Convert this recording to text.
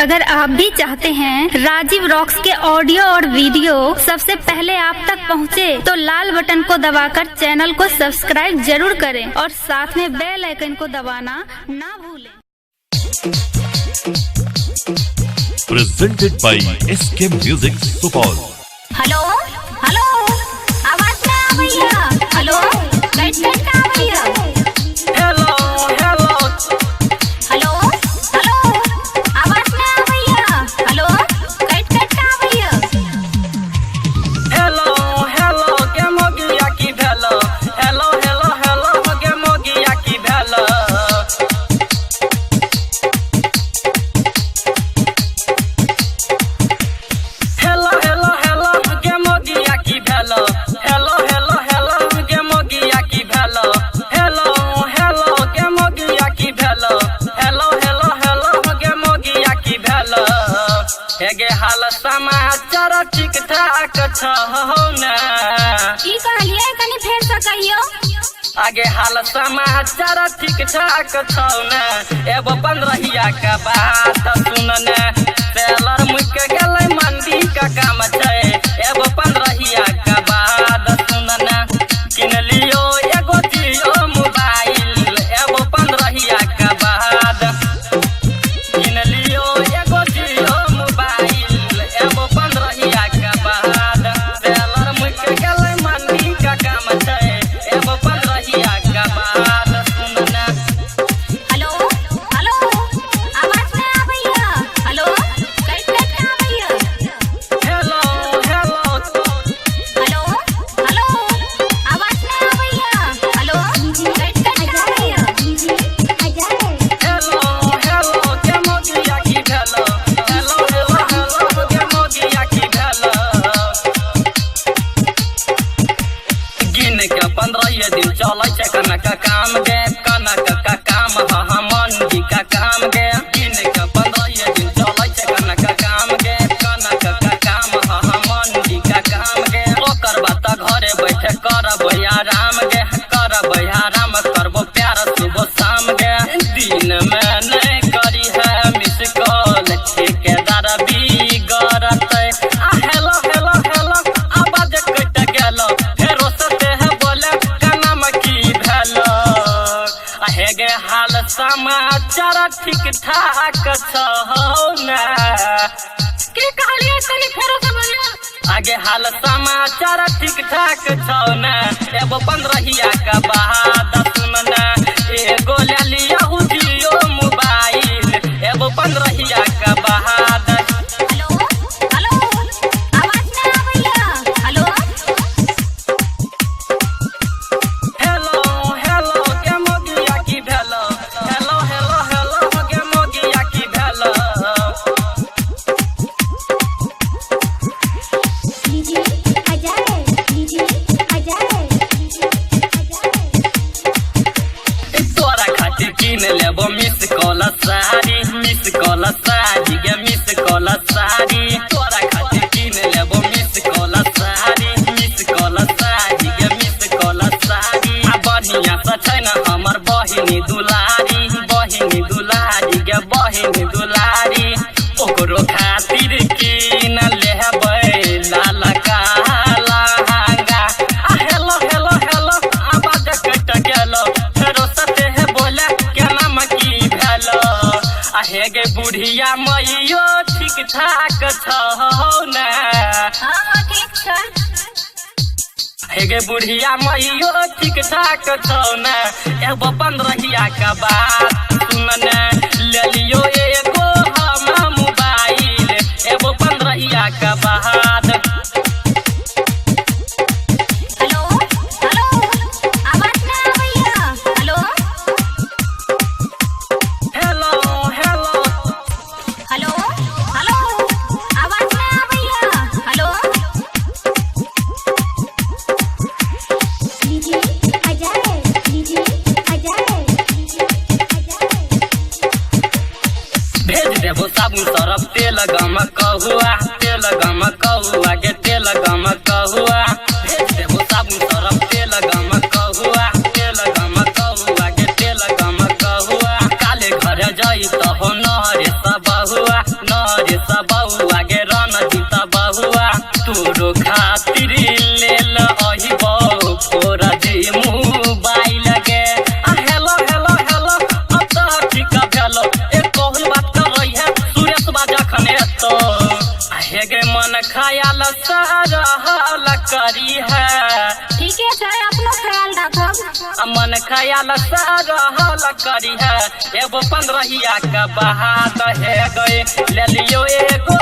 अगर आप भी चाहते हैं राजीव रॉक्स के ऑडियो और वीडियो सबसे पहले आप तक पहुंचे, तो लाल बटन को दबाकर चैनल को सब्सक्राइब जरूर करें और साथ में बेल आइकन को दबाना ना भूलें। Presented by SK Music Supal। Hello hello, आवाज ना आ भैया। हेलो लाइट का भैया। हेलो हेलो हेलो हेलो, आवाज ना आ भैया। हेलो लाइट का भैया। हेलो हेलो के मोगिया की भेलो। हेलो हेलो हेलो के मोगिया की भेलो। हेलो हेलो हेलो के मोगिया की भेलो। हेलो हेलो हेलो के मोगिया की भेलो। हेलो हेलो के मोगिया की भेलो। हेलो हेलो हेलो के मोगिया की भेलो। हेगे हाल समाचार ठीक ठाक छौ ना? की कहलिए कनी फेर से कहियो। आगे हाल समाचार ठीक ठाक छौ ना? एगो 15 के बात सुन ना। सेलर मुक गेलै मंदी का काम छै। एगो 15 के बाद सुन ना। किन लियो एगो जियो मोबाइल। एगो 15 के बाद किन लियो एगो जियो मोबाइल। एगो 15 के बाद सेलर मुक गेलै मंदी का काम छै। एगो 15 के बाद सुन ना। हेलो हेलो, आवाज ना आ भैया। हेलो लाइट का भैया। हेलो हेलो हेलो हेलो, आवाज ना आ भैया। हेलो लाइट का भैया। हेलो हेलो के मोगिया की भेलो। हेलो हेलो हेलो के मोगिया की भेलो। गिन के 15 दिन चलै छै कनक काम गे। कनक का काम ह मंडी का काम गे। गिन के 15 दिन चलै छै कनक काम गे। कनक का काम ह मंडी का काम गे। ओकर बाद त घरे बैठे करबै आराम गे। करबै आराम करबो प्यार सुबह शाम गे। दिन में नहीं करी है मिस कॉल ठेकेदार बिगड़तै। आ हेलो हेलो हेलो आवाज कट गेलो। फेरो से है बोले कनाम की भेलो। आ हेगे हाल समाचार ठीक ठाक छौ ना? की कहलिए कनी फेर से बोलियो। आगे हाल समाचार ठीक ठाक छौ ना? एगो 15 के बाद सुन ना। एगो ले लिया जियो मोबाइल। एगो 15 के बाद हेलो हेलो, आवाज ना आ भैया। हेलो हेलो हेलो के मोगिया की भेलो। हेलो हेलो हेलो के मोगिया की भेलो। तोरा खातिर किन लेबो miss call sari. Miss call sari गे मिस कॉल साड़ी। तोरा खातिर किन लेबो miss call sari. Miss call sari गे मिस कॉल साड़ी। आ बढ़िया से छै ना हमर बहिनी दुलारी। बहिनी दुलारी गे बहिनी दुलारी। ओकरो खातिर किन लेबै लाल काला लहंगा। आ हेलो हेलो हेलो आवाज कट गेलो। फेरो सते है बोले केना की भेलो। आ हेगे बुढ़िया मैयो ठीक ठाक छौ ना? हां ठीक छै। हेगे बुढ़िया मैयो ठीक ठाक छौ ना? एगो 15 के बाद सुन ना। ले लियो एगो हम मोबाइल। एगो 15 के बाद हेलो हेलो, आवाज ना आ भैया। Hello hello hello hello hello, आवाज ना आ भैया। हेलो भेज देबो साबुन सरफ तेल गम कहुआ। तेल गम कहुआ गे तेल गम कहुआ। भेज देबो साबुन सरफ तेल गम कहुआ। तेल गम कहुआ गे तेल गम कहुआ। काले घर जाई तो हो नहरे सब बहुआ। ख्याल सरहल करी है। ठीक है अपनो ख्याल रखब। मन ख्याल सरहल करी है। एगो 15 का बहात है गए ले लियो एगो